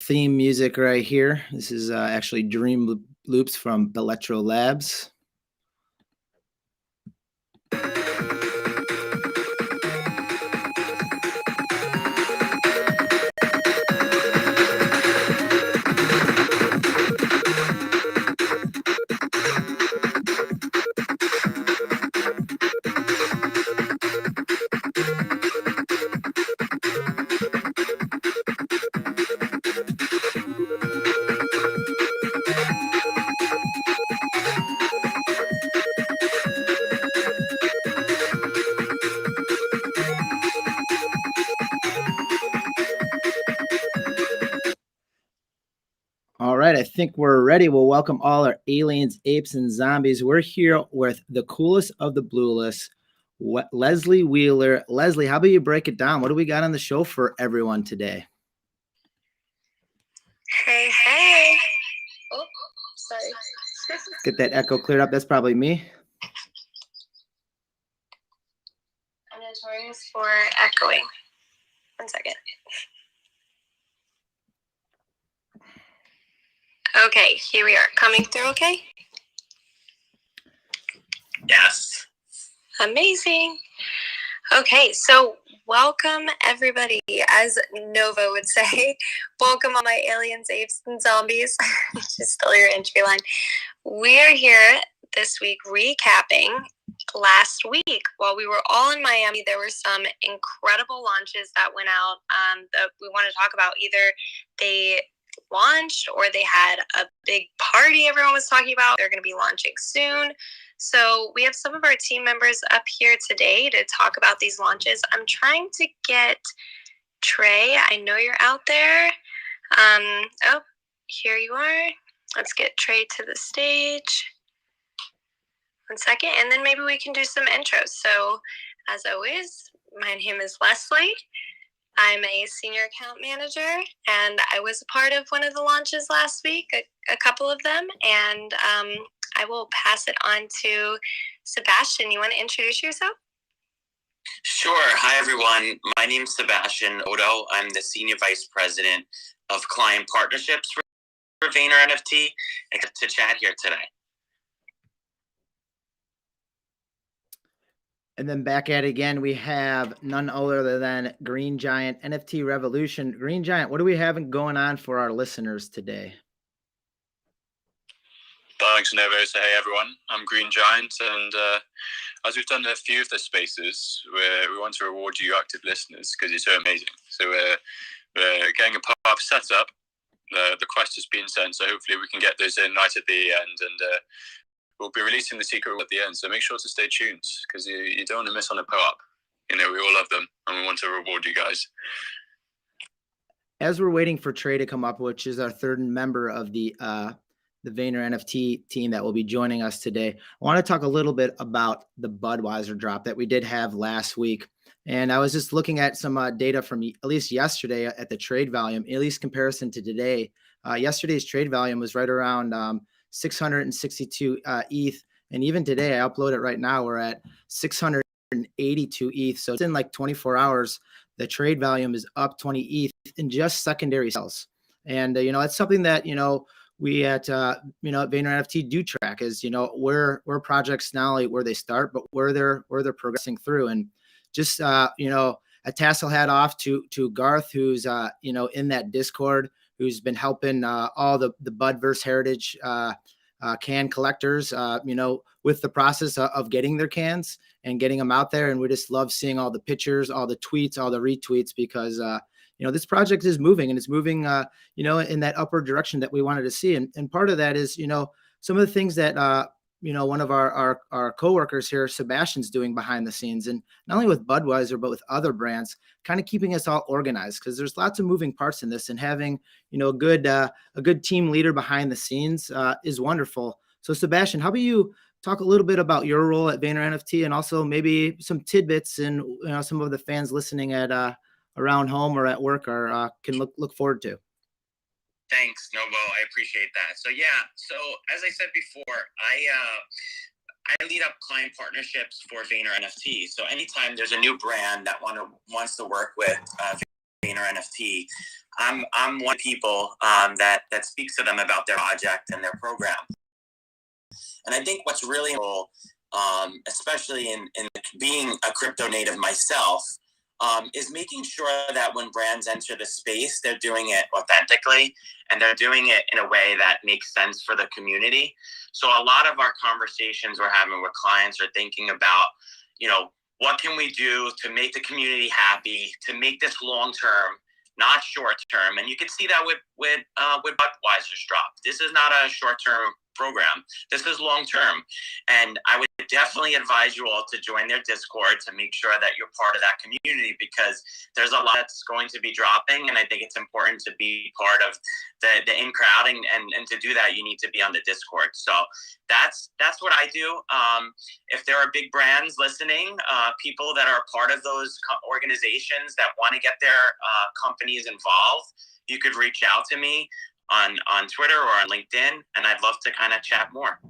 theme music right here. This is actually Dream Loops from Electro Labs. All right, I think we're ready. We'll welcome all our aliens, apes, and zombies. We're here with the coolest of the blueless, Leslie Wheeler. Leslie, how about you break it down? What do we got on the show for everyone today? Hey. Oh, sorry. Get that echo cleared up. That's probably me. I'm notorious for echoing. 1 second. Okay, here we are. Coming through okay? Yes. Amazing. Okay, so welcome everybody, as Nova would say. Welcome all my aliens, apes, and zombies. Just still your entry line. We are here this week recapping last week. While we were all in Miami, there were some incredible launches that went out that we want to talk about. Either they launched or they had a big party everyone was talking about. They're going to be launching soon. So we have some of our team members up here today to talk about these launches. I'm trying to get Trey. I know you're out there. Oh, here you are. Let's get Trey to the stage. 1 second, and then maybe we can do some intros. So, as always, my name is Leslie. I'm a senior account manager, and I was a part of one of the launches last week, a couple of them, and I will pass it on to Sebastian. You want to introduce yourself? Sure. Hi, everyone. My name is Sebastian Odo. I'm the Senior Vice President of Client Partnerships for Vayner NFT, and to chat here today. And then back at it again, we have none other than Green Giant NFT Revolution. Green Giant, what are we having going on for our listeners today? Thanks, Nova. So, hey, everyone. I'm Green Giant, and as we've done a few of the spaces, we want to reward you active listeners because you're so amazing. So we're getting a pop-up set up. The quest has been sent, so hopefully we can get those in right at the end, and we'll be releasing the secret at the end. So make sure to stay tuned because you don't want to miss on a pop-up. You know, we all love them, and we want to reward you guys. As we're waiting for Trey to come up, which is our third member of the Vayner NFT team that will be joining us today, I want to talk a little bit about the Budweiser drop that we did have last week. And I was just looking at some data from at least yesterday at the trade volume, at least comparison to today. Yesterday's trade volume was right around 662 ETH. And even today, I upload it right now, we're at 682 ETH. So it's in like 24 hours. The trade volume is up 20 ETH in just secondary sales. And, that's something that, we at Vayner NFT do track is, where projects not only where they start, but where they're progressing through. And just, a tassel hat off to Garth, who's, in that Discord, who's been helping all the Budverse Heritage can collectors, with the process of getting their cans and getting them out there. And we just love seeing all the pictures, all the tweets, all the retweets, because, this project is moving and it's moving, in that upward direction that we wanted to see. And part of that is, some of the things that, one of our coworkers here, Sebastian's doing behind the scenes, and not only with Budweiser, but with other brands, kind of keeping us all organized, because there's lots of moving parts in this, and having, a good team leader behind the scenes is wonderful. So Sebastian, how about you talk a little bit about your role at Vayner NFT, and also maybe some tidbits and, some of the fans listening at around home or at work are can look forward to. Thanks, Novo. I appreciate that. So as I said before, I lead up client partnerships for Vayner NFT. So anytime there's a new brand that wants to work with Vayner Vayner NFT, I'm one of the people that speaks to them about their project and their program. And I think what's really cool, especially in being a crypto native myself, is making sure that when brands enter the space, they're doing it authentically and they're doing it in a way that makes sense for the community. So a lot of our conversations we're having with clients are thinking about, what can we do to make the community happy, to make this long term, not short term. And you can see that with Budweiser's drop. This is not a short term program. This is long term. And I would definitely advise you all to join their Discord to make sure that you're part of that community, because there's a lot that's going to be dropping. And I think it's important to be part of the in crowd. And to do that, you need to be on the Discord. So that's what I do. If there are big brands listening, people that are part of those organizations that want to get their companies involved, you could reach out to me on Twitter or on LinkedIn, and I'd love to kind of chat more.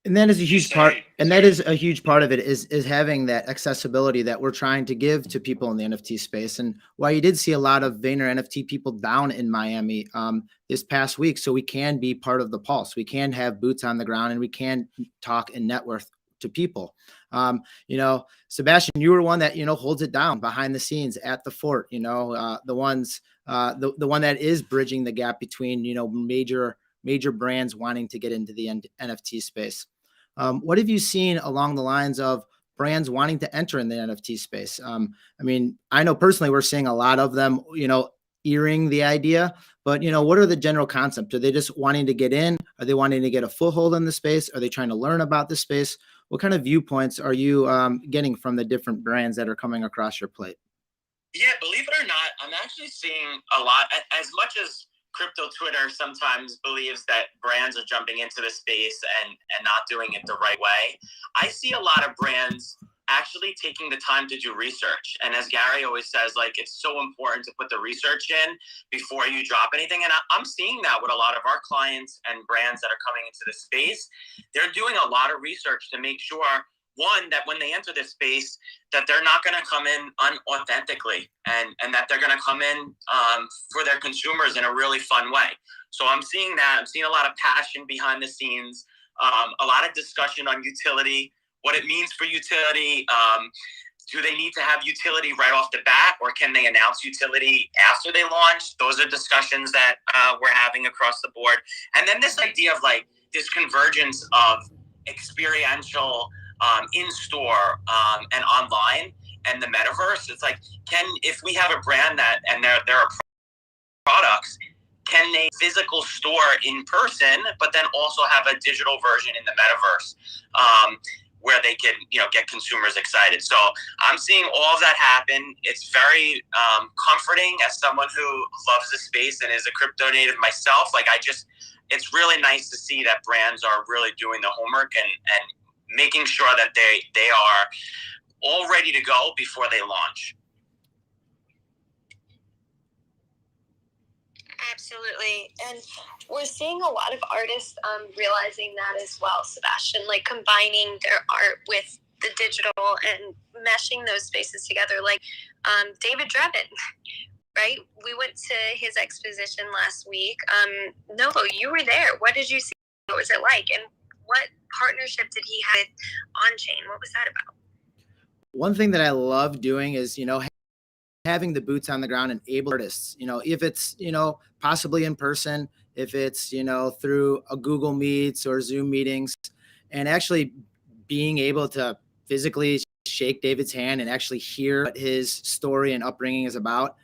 And that is a huge part. And that is a huge part of it is having that accessibility that we're trying to give to people in the NFT space. And while you did see a lot of Vayner NFT people down in Miami this past week, so we can be part of the pulse. We can have boots on the ground and we can talk and network to people. Sebastian, you were one that, holds it down behind the scenes at the fort, the one that is bridging the gap between, major brands wanting to get into the NFT space. What have you seen along the lines of brands wanting to enter in the NFT space? I know personally we're seeing a lot of them, earring the idea, but, what are the general concepts? Are they just wanting to get in? Are they wanting to get a foothold in the space? Are they trying to learn about the space? What kind of viewpoints are you getting from the different brands that are coming across your plate? Yeah, believe it or not, I'm actually seeing a lot, as much as crypto Twitter sometimes believes that brands are jumping into the space and not doing it the right way. I see a lot of brands actually taking the time to do research. And as Gary always says, it's so important to put the research in before you drop anything. And I'm seeing that with a lot of our clients and brands that are coming into the space. They're doing a lot of research to make sure, one, that when they enter this space, that they're not going to come in unauthentically and that they're going to come in for their consumers in a really fun way. So I'm seeing that. I'm seeing a lot of passion behind the scenes, a lot of discussion on utility, what it means for utility. Do they need to have utility right off the bat, or can they announce utility after they launch? Those are discussions that we're having across the board. And then this idea of this convergence of experiential in-store and online and the metaverse. It's if we have a brand that, and there are products, can they physical store in person, but then also have a digital version in the metaverse where they can, get consumers excited. So I'm seeing all of that happen. It's very comforting as someone who loves the space and is a crypto native myself. It's really nice to see that brands are really doing the homework and making sure that they are all ready to go before they launch. Absolutely. And we're seeing a lot of artists realizing that as well, Sebastian, combining their art with the digital and meshing those spaces together. David Drebin, right? We went to his exposition last week. Novo, you were there. What did you see? What was it like? And what partnership did he have on chain? What was that about? One thing that I love doing is, having the boots on the ground and able artists, if it's, possibly in person, if it's, through a Google Meets or Zoom meetings, and actually being able to physically shake David's hand and actually hear what his story and upbringing is about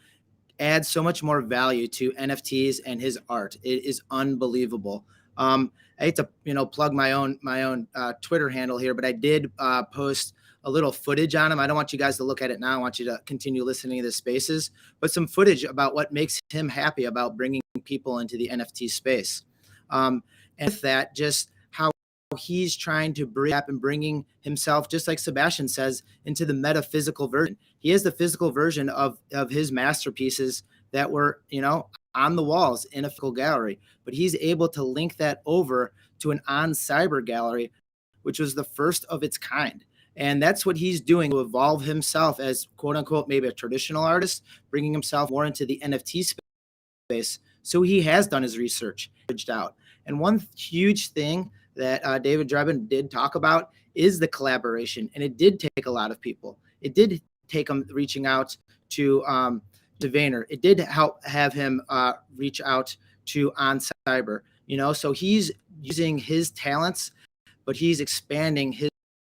adds so much more value to NFTs and his art. It is unbelievable. I hate to, plug my own Twitter handle here, but I did post a little footage on him. I don't want you guys to look at it now. I want you to continue listening to the spaces, but some footage about what makes him happy about bringing people into the NFT space. And with that, just how he's trying to bringing himself, just like Sebastian says, into the metaphysical version. He has the physical version of his masterpieces that were, on the walls in a physical gallery, but he's able to link that over to an on cyber gallery, which was the first of its kind. And that's what he's doing to evolve himself as quote unquote, maybe a traditional artist, bringing himself more into the NFT space. So he has done his research, reached out. And one huge thing that David Drebin did talk about is the collaboration. And it did take a lot of people. It did take him reaching out to Vayner. It did help have him reach out to OnCyber, so he's using his talents, but he's expanding his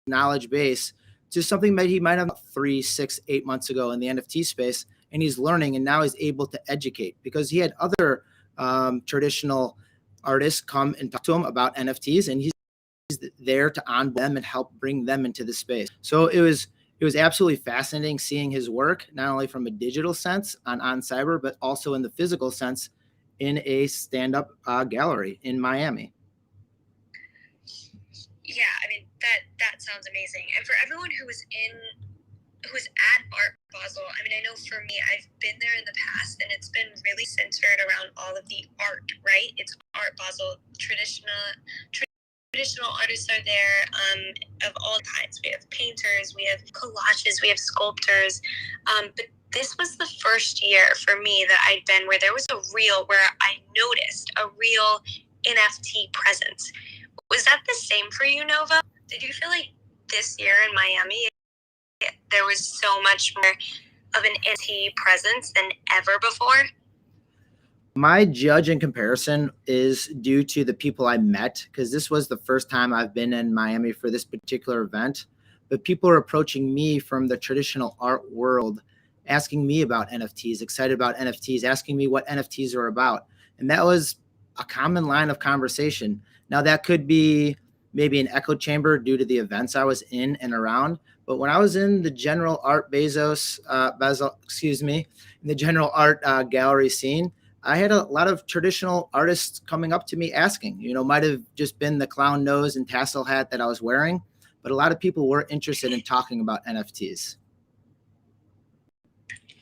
knowledge base to something that he might have 3, 6, 8 months ago in the NFT space. And he's learning, and now he's able to educate because he had other traditional artists come and talk to him about NFTs, and he's there to onboard them and help bring them into the space. So it was absolutely fascinating seeing his work, not only from a digital sense on OnCyber, but also in the physical sense in a stand-up gallery in Miami. Yeah, I mean, that sounds amazing. And for everyone who was at Art Basel, I mean, I know for me, I've been there in the past, and it's been really centered around all of the art, right? It's Art Basel, traditional artists are there of all kinds. We have painters, we have collages, we have sculptors. But this was the first year for me that I'd been where there was where I noticed a real NFT presence. Was that the same for you, Nova? Did you feel like this year in Miami, there was so much more of an NFT presence than ever before? My judge in comparison is due to the people I met, because this was the first time I've been in Miami for this particular event. But people are approaching me from the traditional art world, asking me about NFTs, excited about NFTs, asking me what NFTs are about. And that was a common line of conversation. Now, that could be maybe an echo chamber due to the events I was in and around. But when I was in the general art in the general art gallery scene, I had a lot of traditional artists coming up to me asking, might have just been the clown nose and tassel hat that I was wearing, but a lot of people were interested in talking about NFTs.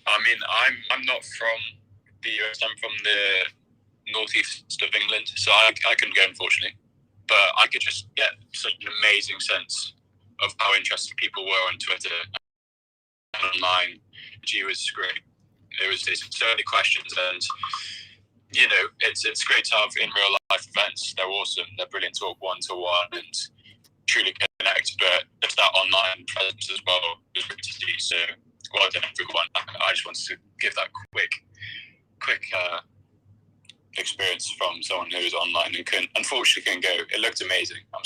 I mean, I'm not from the US. I'm from the northeast of England, so I couldn't go, unfortunately. But I could just get such an amazing sense of how interested people were on Twitter and online. It was great. It was so many questions, and it's great to have in real life events. They're awesome. They're brilliant to talk one to one and truly connect. But just that online presence as well was great to see. So well done, everyone. I just wanted to give that quick experience from someone who was online and unfortunately couldn't go. It looked amazing. I'm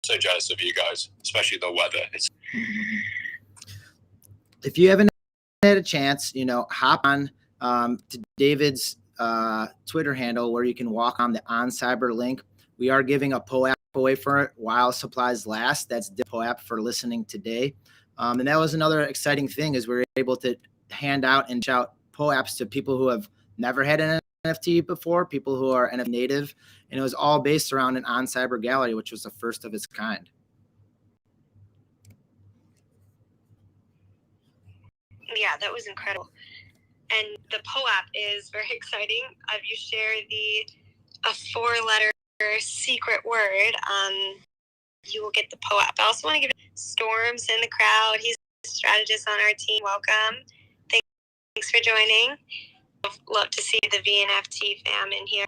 so jealous of you guys, especially the weather. If you haven't had a chance, hop on to David's Twitter handle where you can walk on the OnCyber link. We are giving a POAP away for it while supplies last. That's the POAP for listening today. And that was another exciting thing, is we were able to hand out and shout POAPs to people who have never had an NFT before, people who are NFT native, and it was all based around an OnCyber gallery, which was the first of its kind. Yeah, that was incredible. And the POAP is very exciting. You share a 4-letter secret word. You will get the POAP. I also want to give Storms in the crowd. He's a strategist on our team. Welcome. Thanks for joining. Love to see the VNFT fam in here.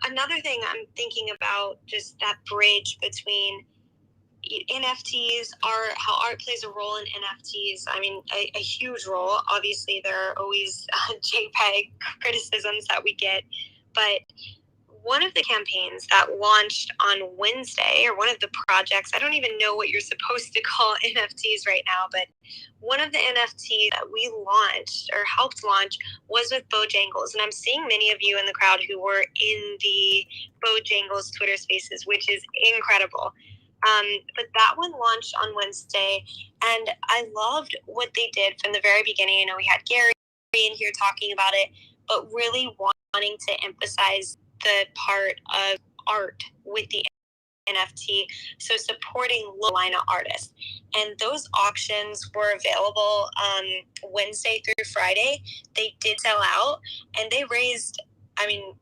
Another thing I'm thinking about, just that bridge between NFTs, how art plays a role in NFTs. I mean, a huge role. Obviously, there are always JPEG criticisms that we get, but one of the campaigns that launched on Wednesday, or one of the projects, I don't even know what you're supposed to call NFTs right now, but one of the NFTs that we launched or helped launch was with Bojangles. And I'm seeing many of you in the crowd who were in the Bojangles Twitter spaces, which is incredible. But that one launched on Wednesday, and I loved what they did from the very beginning. We had Gary in here talking about it, but really wanting to emphasize the part of art with the NFT, so supporting low-line artists. And those auctions were available Wednesday through Friday. They did sell out, and they raised, over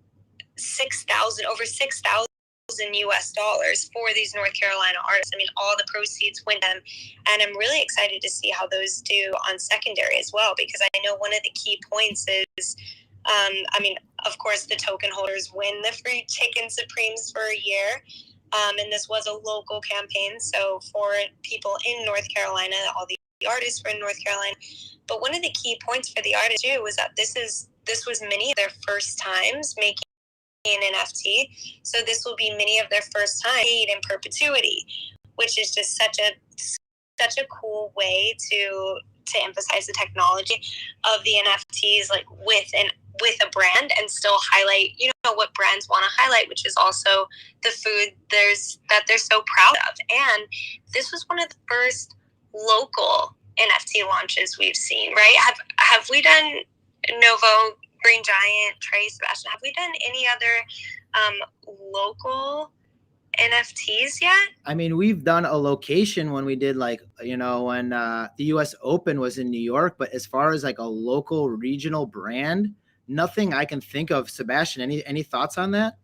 6,000 in US dollars for these North Carolina artists. I mean, all the proceeds went to them. And I'm really excited to see how those do on secondary as well, because I know one of the key points is, I mean, of course, the token holders win the free chicken supremes for a year. And this was a local campaign. So for people in North Carolina, all the artists were in North Carolina. But one of the key points for the artists too was that this was many of their first times making an NFT. So this will be many of their first time paid in perpetuity, which is just such a cool way to emphasize the technology of the NFTs, like with a brand, and still highlight, what brands want to highlight, which is also the food that they're so proud of. And this was one of the first local NFT launches we've seen, right? Have we done Novo, Green Giant, Trey, Sebastian? Have we done any other local NFTs yet? I mean, we've done a location when we did when the US Open was in New York, but as far as like a local regional brand, nothing I can think of. Sebastian, any thoughts on that?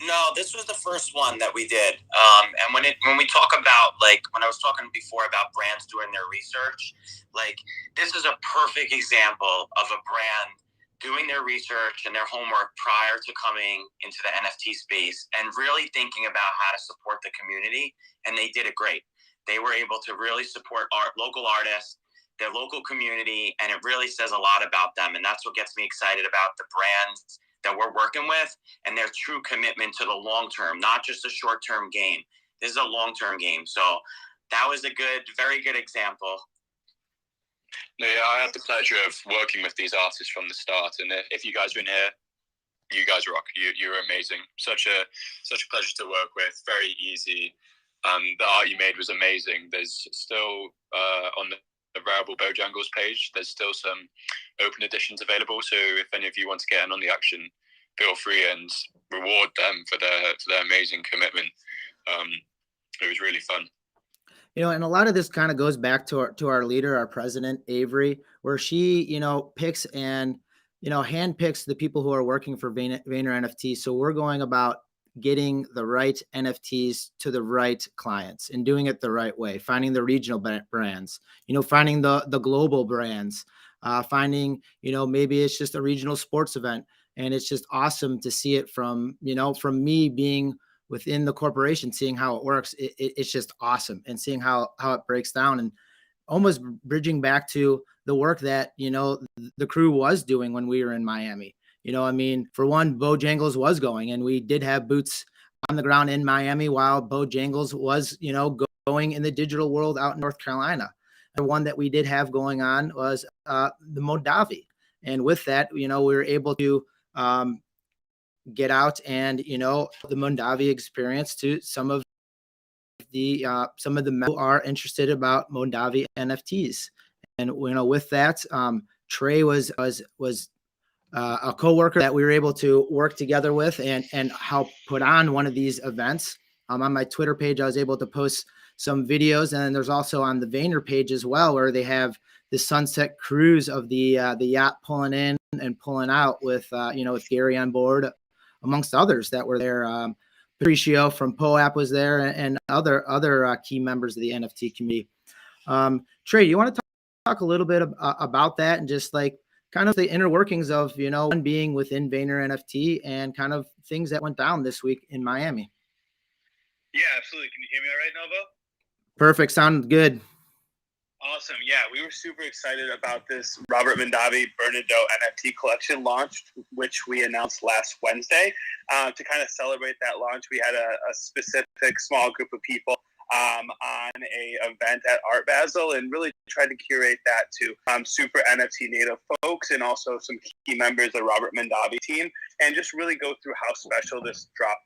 No, this was the first one that we did. And when we talk about, like, when I was talking before about brands doing their research, like, this is a perfect example of a brand doing their research and their homework prior to coming into the NFT space and really thinking about how to support the community. And they did it great. They were able to really support local artists, their local community, and it really says a lot about them. And that's what gets me excited about the brands that we're working with and their true commitment to the long term, not just a short term game. This is a long term game. So that was a very good example. No, yeah, I had the pleasure of working with these artists from the start, and if you guys are in here, you guys rock. You're amazing. Such a pleasure to work with. Very easy. The art you made was amazing. There's still on the Variable Bojangles page, there's still some open editions available. So if any of you want to get in on the action, feel free and reward them for their amazing commitment. It was really fun. And a lot of this kind of goes back to our leader, our president, Avery, where she, picks and, handpicks the people who are working for Vayner NFT. So we're going about getting the right NFTs to the right clients and doing it the right way, finding the regional brands, finding the global brands, finding, maybe it's just a regional sports event. And it's just awesome to see it from me being within the corporation, seeing how it works. It's just awesome. And seeing how it breaks down and almost bridging back to the work that, the crew was doing when we were in Miami. For one, Bojangles was going, and we did have boots on the ground in Miami while Bojangles was, going in the digital world out in North Carolina. The one that we did have going on was the Mondavi. And with that, we were able to get out and, the Mondavi experience to some of the men who are interested about Mondavi NFTs. And, with that, Trey was a coworker that we were able to work together with and help put on one of these events. On my Twitter page, I was able to post some videos, and then there's also on the Vayner page as well, where they have the sunset cruise of the yacht pulling in and pulling out with with Gary on board, amongst others that were there. Patricio from POAP was there, and other key members of the NFT community. Trey, you want to talk a little bit about that and just like kind of the inner workings of, being within Vayner NFT and kind of things that went down this week in Miami? Yeah, absolutely. Can you hear me all right, Novo? Perfect. Sound good. Awesome. Yeah, we were super excited about this Robert Mondavi Bernardo NFT collection launch, which we announced last Wednesday. To kind of celebrate that launch, we had a specific small group of people on a event at Art Basel and really tried to curate that to super NFT native folks and also some key members of the Robert Mondavi team, and just really go through how special this drop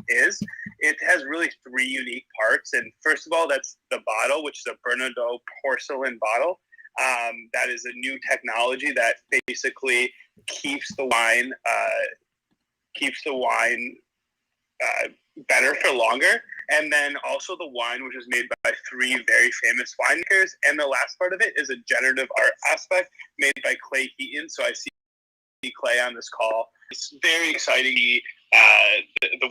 is. It has really three unique parts. And first of all, that's the bottle, which is a Bernardo porcelain bottle. That is a new technology that basically keeps the wine better for longer. And then also the wine, which is made by three very famous winemakers. And the last part of it is a generative art aspect made by Clay Heaton. So I see Clay on this call. It's very exciting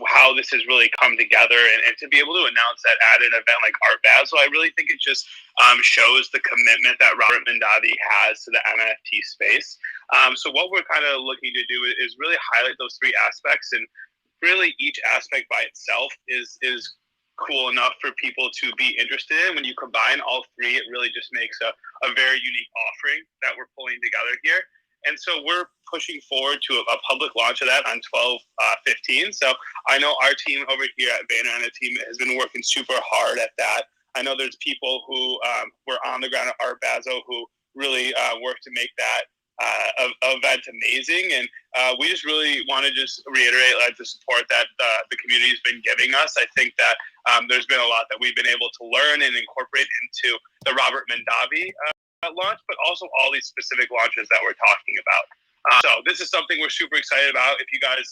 how this has really come together, and to be able to announce that at an event like Art Basel, I really think it just shows the commitment that Robert Mondavi has to the NFT space. So what we're kind of looking to do is really highlight those three aspects, and really each aspect by itself is cool enough for people to be interested in. When you combine all three, it really just makes a very unique offering that we're pulling together here. And so we're pushing forward to a public launch of that on 12/15. So I know our team over here at Vayner NFT has been working super hard at that. I know there's people who were on the ground at Art Basel who really worked to make that event amazing. And we just really want to just reiterate the support that the community has been giving us. I think that there's been a lot that we've been able to learn and incorporate into the Robert Mondavi launch, but also all these specific launches that we're talking about. So this is something we're super excited about. If you guys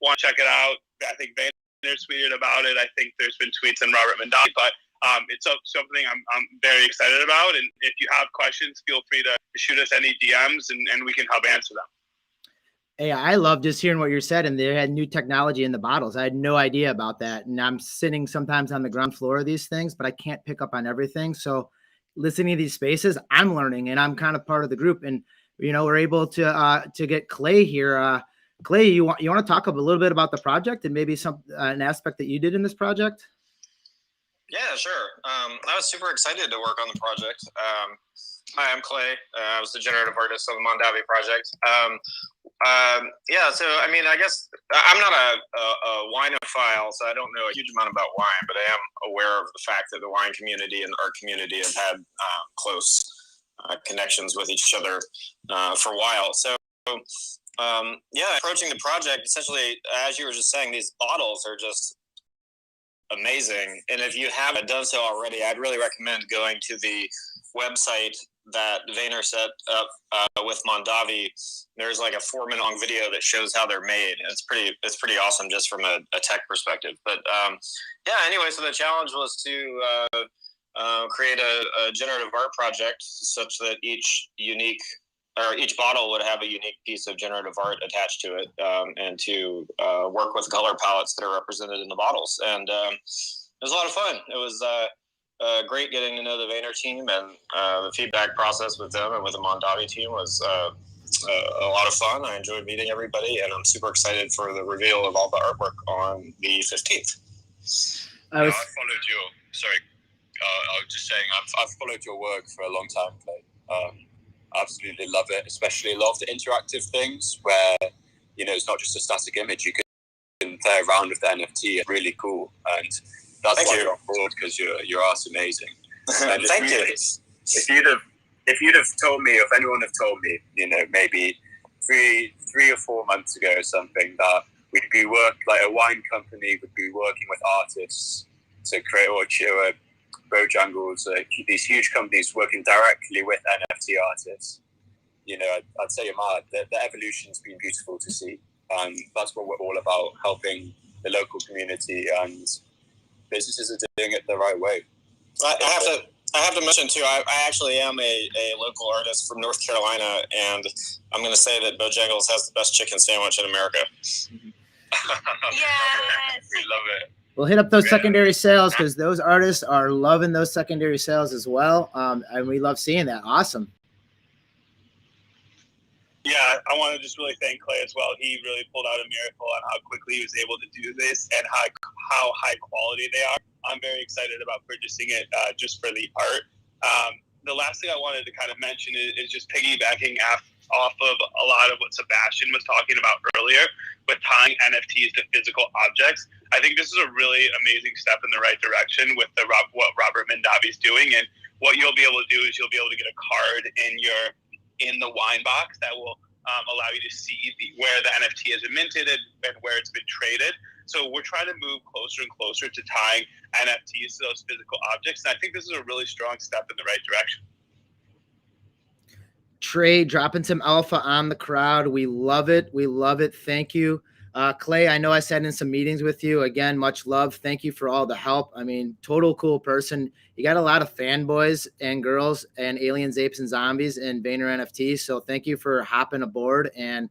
want to check it out, I think Vayner tweeted about it. I think there's been tweets on Robert Mondavi, but it's something I'm very excited about. And if you have questions, feel free to shoot us any DMs and we can help answer them. Hey, I love just hearing what you said, and they had new technology in the bottles. I had no idea about that. And I'm sitting sometimes on the ground floor of these things, but I can't pick up on everything. So listening to these spaces, I'm learning, and I'm kind of part of the group. And, we're able to get Clay here. Clay, you want to talk a little bit about the project and maybe an aspect that you did in this project? Yeah, sure. I was super excited to work on the project. Hi, I'm Clay. I was the generative artist on the Mondavi project. So I guess I'm not a wineophile, so I don't know a huge amount about wine, but I am aware of the fact that the wine community and the art community have had close connections with each other for a while. So approaching the project, essentially, as you were just saying, these bottles are just amazing. And if you haven't done so already, I'd really recommend going to the website that Vayner set up with Mondavi. There's like a 4-minute long video that shows how they're made. It's pretty awesome just from a tech perspective. But anyway, so the challenge was to create a generative art project such that each bottle would have a unique piece of generative art attached to it, and to work with color palettes that are represented in the bottles. And it was a lot of fun. It was great getting to know the Vayner team, and the feedback process with them and with the Mondavi team was a lot of fun. I enjoyed meeting everybody, and I'm super excited for the reveal of all the artwork on the 15th. I was just saying, I've followed your work for a long time, Clay. Absolutely love it, especially love the interactive things where, it's not just a static image. You can play around with the NFT. It's really cool. And that's why you're on board, because your art's amazing. And Thank you. If you'd have told me, or if anyone had told me, maybe three or 4 months ago or something, that we'd be a wine company would be working with artists to create, or Bojangles, these huge companies working directly with NFT artists, I'd say the evolution's been beautiful to see. That's what we're all about, helping the local community, and businesses are doing it the right way. I have to mention too, I actually am a local artist from North Carolina, and I'm going to say that Bojangles has the best chicken sandwich in America. Yes. We love it. We'll hit up those secondary sales, because those artists are loving those secondary sales as well. And we love seeing that. Awesome. Yeah, I want to just really thank Clay as well. He really pulled out a miracle on how quickly he was able to do this and how high quality they are. I'm very excited about purchasing it just for the art. The last thing I wanted to kind of mention is just piggybacking off of a lot of what Sebastian was talking about earlier with tying NFTs to physical objects. I think this is a really amazing step in the right direction with what Robert Mondavi is doing. And what you'll be able to do is you'll be able to get a card in the wine box that will allow you to see where the NFT has been minted and where it's been traded. So we're trying to move closer and closer to tying NFTs to those physical objects. And I think this is a really strong step in the right direction. Trey dropping some alpha on the crowd. We love it. We love it. Thank you. Clay, I know I sat in some meetings with you. Again, much love. Thank you for all the help. I mean, total cool person. You got a lot of fanboys and girls and aliens, apes, and zombies in Vayner NFTs. So thank you for hopping aboard and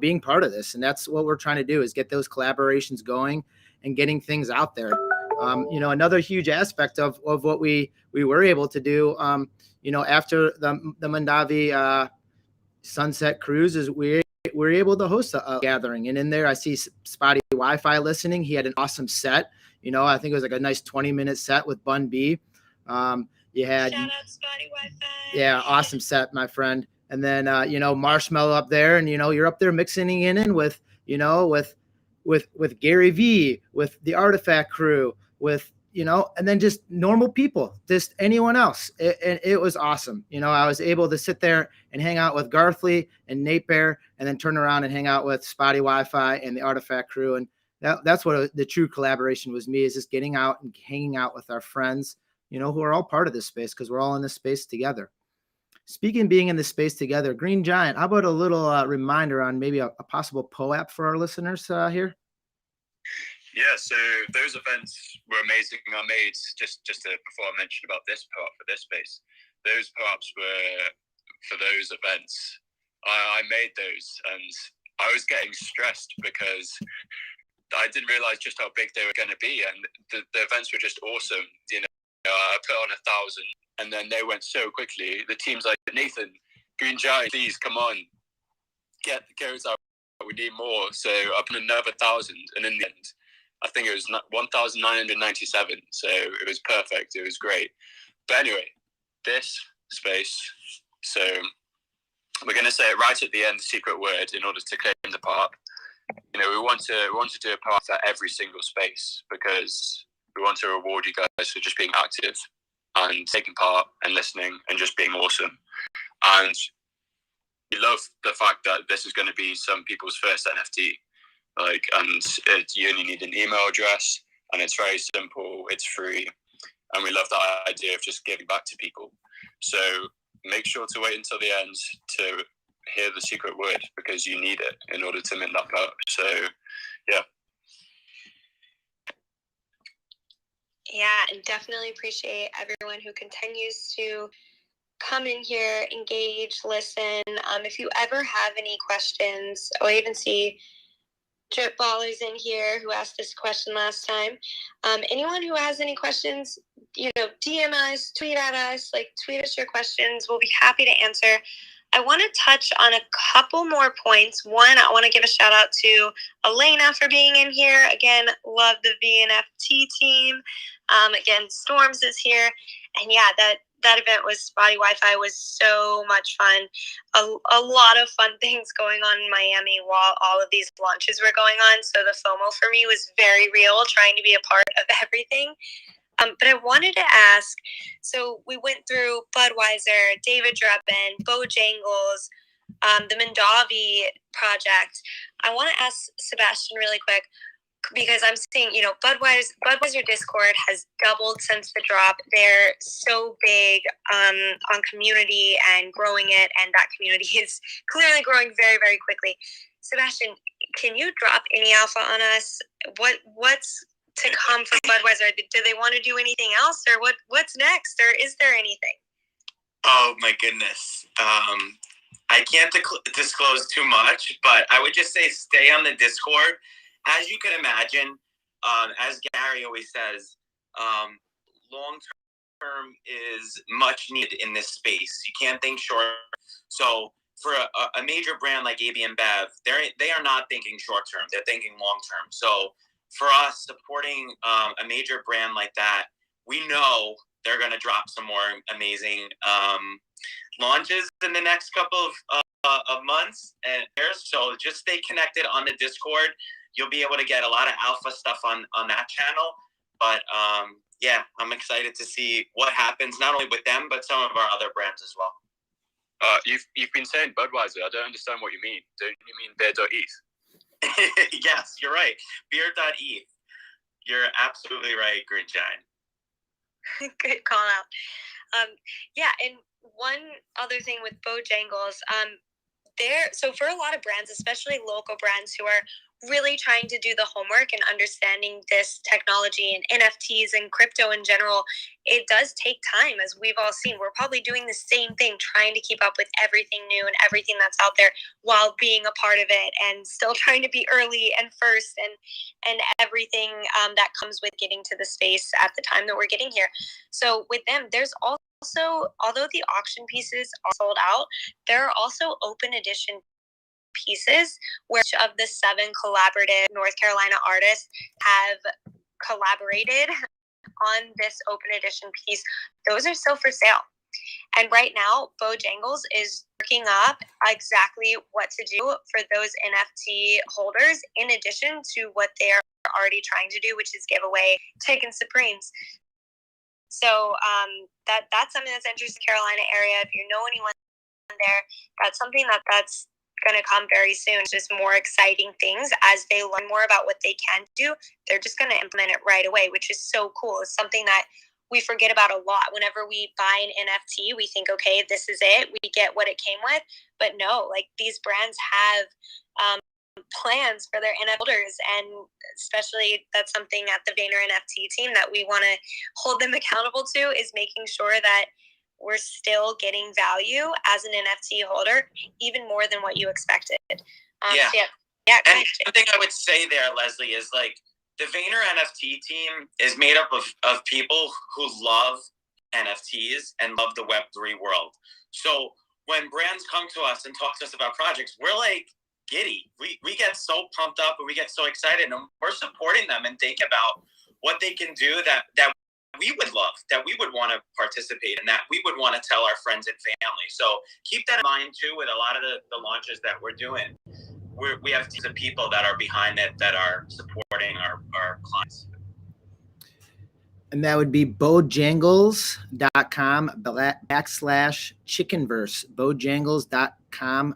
being part of this. And that's what we're trying to do, is get those collaborations going and getting things out there. Another huge aspect of what we were able to do, after the Mondavi Sunset Cruise, is we were able to host a gathering. And in there, I see Spotty Wi-Fi listening. He had an awesome set. I think it was like a nice 20-minute set with Bun B. You had shout out Spotty Wi-Fi. Yeah, awesome set, my friend. And then Marshmallow up there, and you're up there mixing in with with Gary V, with the Artifact crew, with and then just normal people, just anyone else. It was awesome. I was able to sit there and hang out with Garthley and Nate Bear, and then turn around and hang out with Spotty Wi-Fi and the Artifact crew. And that's what the true collaboration was me, is just getting out and hanging out with our friends, who are all part of this space, because we're all in this space together. Speaking of being in this space together, Green Giant, how about a little reminder on maybe a possible POAP for our listeners here? Yeah, so those events were amazing. I made just before I mentioned about this POAP for this space, those POAPs were for those events. I made those, and I was getting stressed because I didn't realize just how big they were going to be, and the events were just awesome. I put on 1,000, and then they went so quickly. The team's like, Nathan, Green Giant, please come on, get the codes out. We need more. So I put another 1,000, and in the end, I think it was 1,997. So it was perfect. It was great. But anyway, this space. So we're going to say it right at the end, the secret word, in order to claim the POAP. We want to do a POAP for every single space, because we want to reward you guys for just being active and taking part and listening and just being awesome. And we love the fact that this is going to be some people's first NFT. You only need an email address, and it's very simple, it's free, and we love that idea of just giving back to people. So make sure to wait until the end to hear the secret word, because you need it in order to mint that POAP. So yeah. Yeah, and definitely appreciate everyone who continues to come in here, engage, listen. If you ever have any questions, I even see Drip Ballers in here who asked this question last time. Anyone who has any questions, DM us, tweet at us, tweet us your questions. We'll be happy to answer. I want to touch on a couple more points. One, I want to give a shout out to Elena for being in here. Again, love the VNFT team. Again, Storms is here. And yeah, that event with Spotty Wi-Fi was so much fun. A lot of fun things going on in Miami while all of these launches were going on. So the FOMO for me was very real, trying to be a part of everything. But I wanted to ask, so we went through Budweiser, David Drebin, Bojangles, the Mondavi project. I want to ask Sebastian really quick, because I'm seeing, Budweiser Discord has doubled since the drop. They're so big on community and growing it, and that community is clearly growing very, very quickly. Sebastian, can you drop any alpha on us? What's to come from Budweiser? Do they want to do anything else, or what's next, or is there anything? Oh my goodness. I can't disclose too much, but I would just say stay on the Discord. As you can imagine, as Gary always says, long term is much needed in this space. You can't think short. So for a major brand like AB InBev, they are not thinking short term. They're thinking long term. So for us, supporting a major brand like that, we know they're going to drop some more amazing launches in the next couple of months and years. So just stay connected on the Discord. You'll be able to get a lot of alpha stuff on that channel. But yeah, I'm excited to see what happens, not only with them, but some of our other brands as well. You've been saying Budweiser. I don't understand what you mean. Don't you mean Beer.eth? Yes, you're right. Beer.eth. You're absolutely right, Green Giant. Good call out. Yeah, and one other thing with Bojangles, so for a lot of brands, especially local brands who are really trying to do the homework and understanding this technology and NFTs and crypto in general, it does take time. As we've all seen, we're probably doing the same thing, trying to keep up with everything new and everything that's out there while being a part of it, and still trying to be early and first and everything that comes with getting to the space at the time that we're getting here. So with them, there's also, although the auction pieces are sold out, there are also open edition pieces, which of the 7 collaborative North Carolina artists have collaborated on this open edition piece. Those are still for sale. And right now, Bojangles is working up exactly what to do for those NFT holders, in addition to what they are already trying to do, which is give away Chicken Supremes. So that's something that's interesting in the Carolina area. If you know anyone there, that's something that's going to come very soon. Just more exciting things as they learn more about what they can do. They're just going to implement it right away, which is so cool. It's something that we forget about a lot. Whenever we buy an NFT, we think, okay, this is it. We get what it came with. But no, like, these brands have plans for their NFT holders, and especially that's something at the Vayner NFT team that we want to hold them accountable to, is making sure that we're still getting value as an NFT holder, even more than what you expected. Yeah. So yeah. And the thing I would say there, Leslie, is like, the Vayner NFT team is made up of people who love NFTs and love the Web3 world. So when brands come to us and talk to us about projects, we're like giddy. We get so pumped up and we get so excited, and we're supporting them and think about what they can do that we would love, that we would want to participate in, that we would want to tell our friends and family. So keep that in mind too with a lot of the launches that we're doing. We have teams of people that are behind it, that are supporting our clients. And that would be bojangles.com /chickenverse. Bojangles.com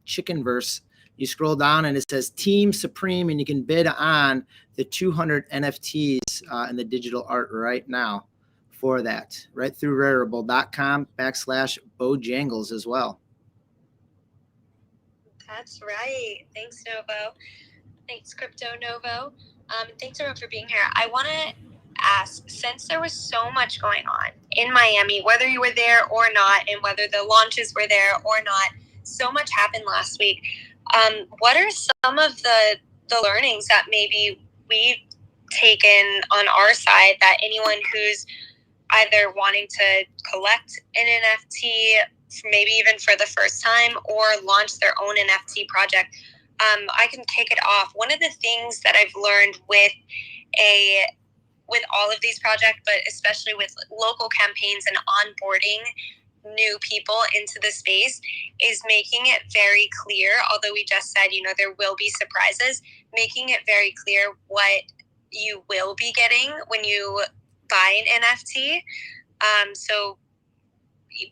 /chickenverse. You scroll down and it says Team Supreme, and you can bid on the 200 NFTs in the digital art right now for that, right through Rarible.com /Bojangles as well. That's right. Thanks, Novo. Thanks, Crypto Novo. Thanks, everyone, for being here. I want to ask, since there was so much going on in Miami, whether you were there or not, and whether the launches were there or not, so much happened last week. What are some of the learnings that maybe we've taken on our side, that anyone who's either wanting to collect an NFT, maybe even for the first time, or launch their own NFT project? I can kick it off. One of the things that I've learned with all of these projects, but especially with local campaigns and onboarding new people into the space, is making it very clear, although we just said, there will be surprises, making it very clear what you will be getting when you buy an NFT. So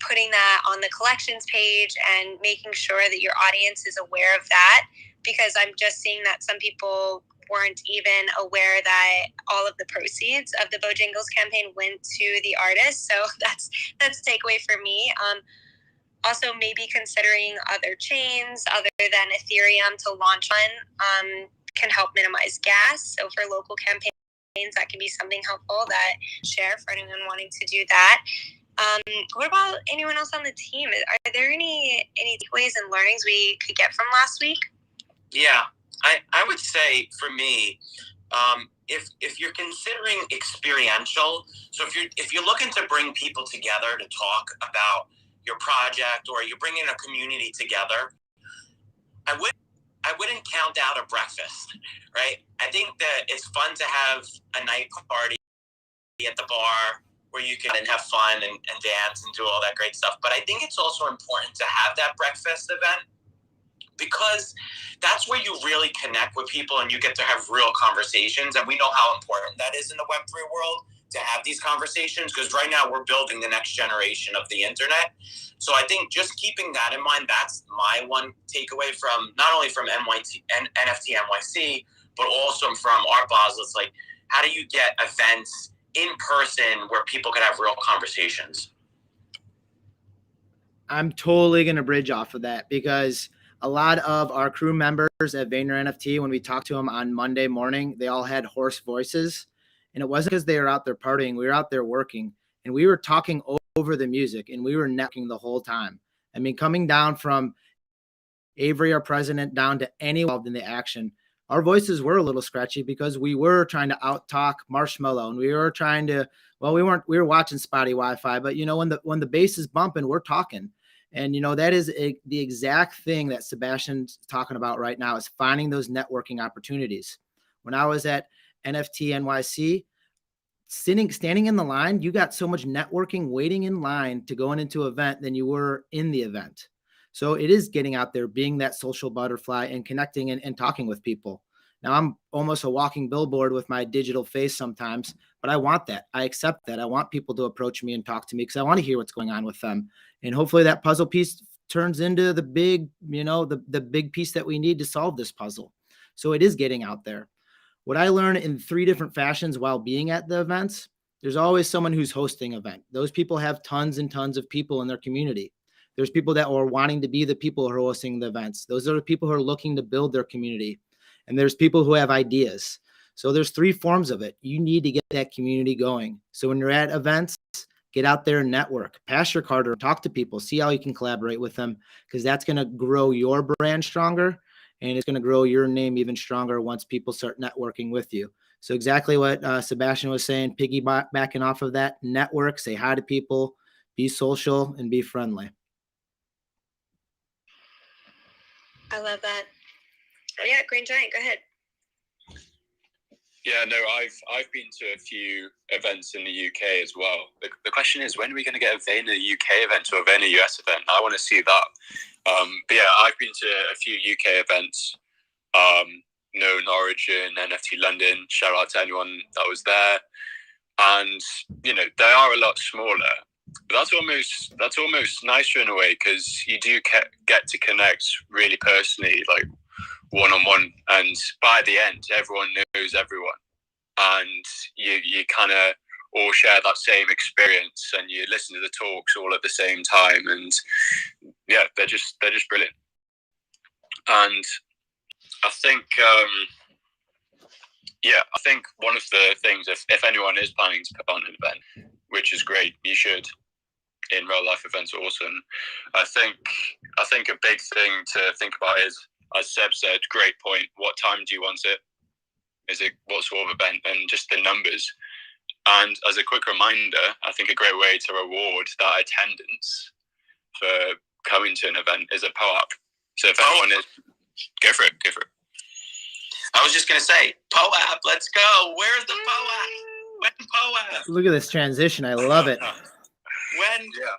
putting that on the collections page and making sure that your audience is aware of that, because I'm just seeing that some people weren't even aware that all of the proceeds of the Bojangles campaign went to the artist. So that's a takeaway for me. Also, maybe considering other chains other than Ethereum to launch on can help minimize gas. So for local campaigns, that can be something helpful that share for anyone wanting to do that. What about anyone else on the team? Are there any takeaways and learnings we could get from last week? Yeah, I would say for me, if you're considering experiential, so if you're looking to bring people together to talk about your project, or you're bringing a community together, I wouldn't count out a breakfast, right? I think that it's fun to have a night party at the bar where you can have fun and dance and do all that great stuff. But I think it's also important to have that breakfast event, because that's where you really connect with people and you get to have real conversations. And we know how important that is in the Web3 world, to have these conversations, because right now we're building the next generation of the internet. So I think just keeping that in mind, that's my one takeaway from not only from NFT NYC, but also from Art Basel. It's like, how do you get events in person where people can have real conversations? I'm totally going to bridge off of that, because a lot of our crew members at Vayner NFT, when we talked to them on Monday morning, they all had hoarse voices. And it wasn't because they were out there partying. We were out there working, and we were talking over the music, and we were networking the whole time. I mean, coming down from Avery, our president, down to any involved in the action, our voices were a little scratchy because we were trying to out talk Marshmallow, and we were trying to, well, we were watching spotty Wi-Fi, but when the bass is bumping, we're talking. And that is the exact thing that Sebastian's talking about right now, is finding those networking opportunities. When I was at NFT NYC, standing in the line, you got so much networking waiting in line to going into an event than you were in the event. So it is getting out there, being that social butterfly and connecting and talking with people. Now I'm almost a walking billboard with my digital face sometimes, but I want that. I accept that. I want people to approach me and talk to me because I want to hear what's going on with them. And hopefully that puzzle piece turns into the big, the big piece that we need to solve this puzzle. So it is getting out there. What I learned in 3 different fashions while being at the events, there's always someone who's hosting an event. Those people have tons and tons of people in their community. There's people that are wanting to be the people who are hosting the events. Those are the people who are looking to build their community. And there's people who have ideas. So there's 3 forms of it. You need to get that community going. So when you're at events, get out there and network, pass your card or talk to people, see how you can collaborate with them, because that's going to grow your brand stronger. And it's going to grow your name even stronger once people start networking with you. So exactly what Sebastian was saying, piggybacking off of that, network, say hi to people, be social, and be friendly. I love that. Oh yeah, Green Giant, go ahead. Yeah, no, I've been to a few events in the UK as well. The question is, when are we going to get a Vayner UK event or a Vayner US event? I want to see that. But yeah, I've been to a few UK events. Known Origin, NFT London. Shout out to anyone that was there. And they are a lot smaller. But that's almost nicer in a way, because you do get to connect really personally, like one-on-one, and by the end everyone knows everyone, and you kind of all share that same experience, and you listen to the talks all at the same time, and yeah, they're just brilliant. And I think I think one of the things, if anyone is planning to put on an event, which is great, you should. In real life, events are awesome. I think a big thing to think about is, as Seb said, great point, what time do you want it? Is it what sort of event? And just the numbers. And as a quick reminder, I think a great way to reward that attendance for coming to an event is a POAP. So if anyone is, go for it. I was just going to say, POAP, let's go. Where's the POAP? When POAP? Look at this transition. I love it. When? Yeah.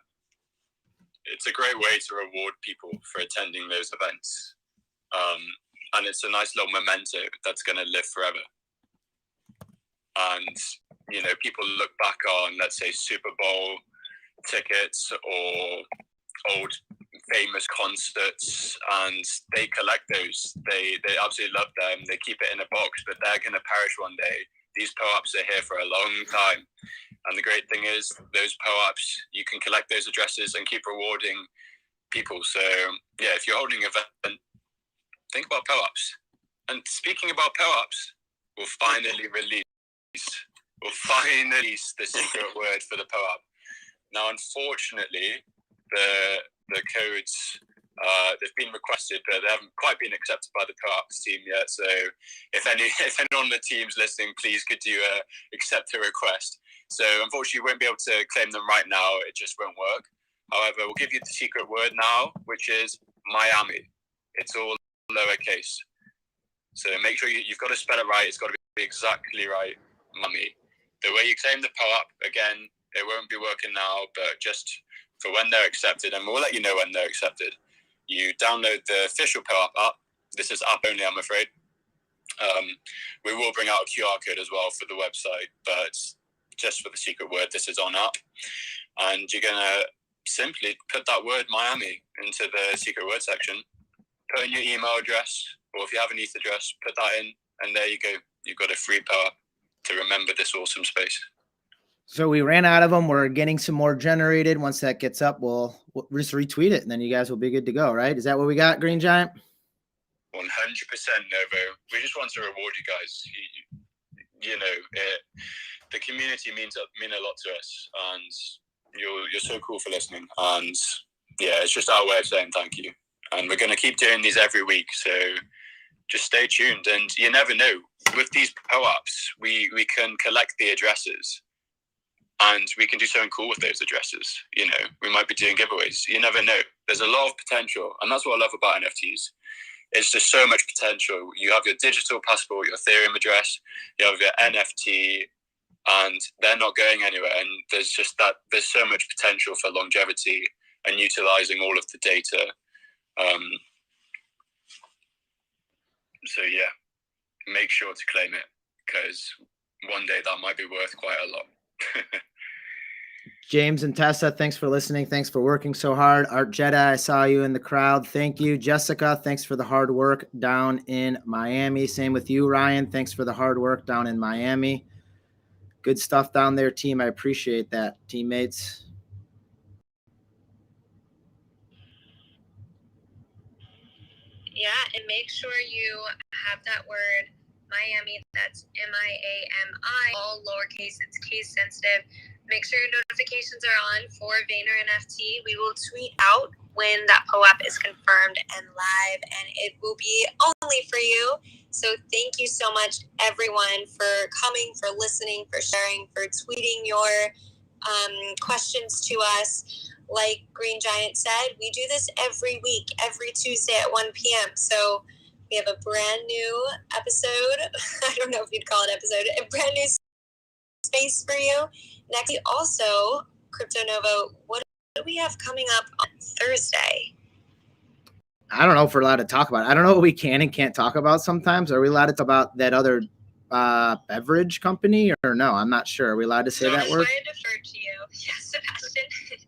It's a great way to reward people for attending those events. And it's a nice little memento that's going to live forever. And, people look back on, let's say, Super Bowl tickets or old famous concerts, and they collect those. They absolutely love them. They keep it in a box, but they're going to perish one day. These POAPs are here for a long time. And the great thing is, those POAPs, you can collect those addresses and keep rewarding people. So, yeah, if you're holding an event, think about POAPs. And speaking about POAPs, we'll finally release the secret word for the POAP. Now, unfortunately, the codes, they've been requested, but they haven't quite been accepted by the POAPs team yet. So if anyone on the team's listening, please could you accept the request. So unfortunately, we won't be able to claim them right now. It just won't work. However, we'll give you the secret word now, which is Miami. It's all lowercase. So make sure you've got to spell it right. It's got to be exactly right. Miami. The way you claim the POAP, again, it won't be working now, but just for when they're accepted, and we'll let you know when they're accepted, you download the official POAP app. This is app only, I'm afraid. We will bring out a QR code as well for the website, but just for the secret word, this is on app. And you're going to simply put that word Miami into the secret word section, put in your email address, or if you have an ETH address, put that in, and there you go. You've got a free POAP to remember this awesome space. So we ran out of them. We're getting some more generated. Once that gets up, we'll just retweet it, and then you guys will be good to go, right? Is that what we got, Green Giant? 100% Novo. We just want to reward you guys. The community mean a lot to us, and you're so cool for listening. And yeah, it's just our way of saying thank you. And we're going to keep doing these every week. So just stay tuned. And you never know, with these POAPs, we can collect the addresses, and we can do something cool with those addresses. We might be doing giveaways. You never know. There's a lot of potential, and that's what I love about NFTs. It's just so much potential. You have your digital passport, your Ethereum address, you have your NFT, and they're not going anywhere. And there's so much potential for longevity and utilizing all of the data. So yeah, make sure to claim it, because one day that might be worth quite a lot. James and Tessa, thanks for listening. Thanks for working so hard. Art Jedi, I saw you in the crowd. Thank you. Jessica, thanks for the hard work down in Miami. Same with you, Ryan. Thanks for the hard work down in Miami. Good stuff down there, team. I appreciate that, teammates. Yeah, and make sure you have that word Miami. That's MIAMI, all lowercase. It's case sensitive. Make sure your notifications are on for Vayner NFT. We will tweet out when that POAP is confirmed and live, and it will be only for you. So thank you so much, everyone, for coming, for listening, for sharing, for tweeting your questions to us. Like Green Giant said, we do this every week, every Tuesday at 1 p.m. So we have a brand new episode. I don't know if you'd call it episode, a brand new space for you. Next week, also, Crypto Novo, what do we have coming up on Thursday? I don't know if we're allowed to talk about it. I don't know what we can and can't talk about sometimes. Are we allowed to talk about that other beverage company or no? I'm not sure. Are we allowed to say that word? I defer to you. Yes, Sebastian.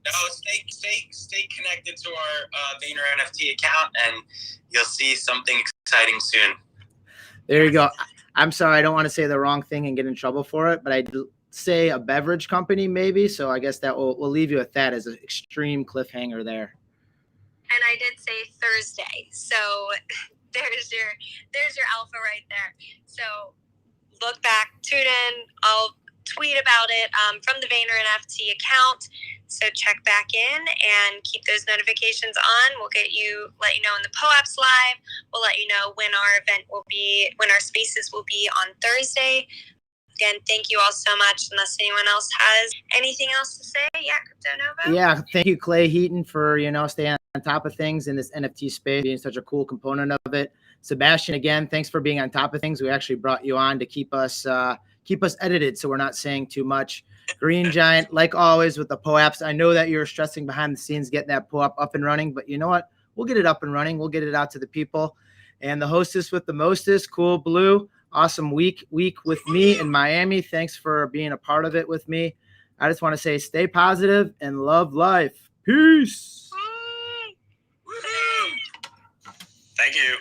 No, stay connected to our Vayner NFT account, and you'll see something exciting soon. There you go. I'm sorry. I don't want to say the wrong thing and get in trouble for it, but I say a beverage company maybe. So I guess that we'll leave you with that as an extreme cliffhanger there. And I did say Thursday. So there's your alpha right there. So look back, tune in. I'll tweet about it from the Vayner NFT account. So check back in and keep those notifications on. We'll let you know when the POAP's live. We'll let you know when when our spaces will be on Thursday. Again, thank you all so much. Unless anyone else has anything else to say, Crypto Novo? Yeah, thank you, Clay Heaton, for staying on top of things in this NFT space, being such a cool component of it. Sebastian, again, thanks for being on top of things. We actually brought you on to keep us edited, so we're not saying too much. Green Giant, like always with the POAPs, I know that you're stressing behind the scenes getting that POAP up and running, but you know what? We'll get it up and running. We'll get it out to the people. And the hostess with the mostest, Cool Blue. Awesome week with me in Miami. Thanks for being a part of it with me. I just want to say stay positive and love life. Peace. Thank you.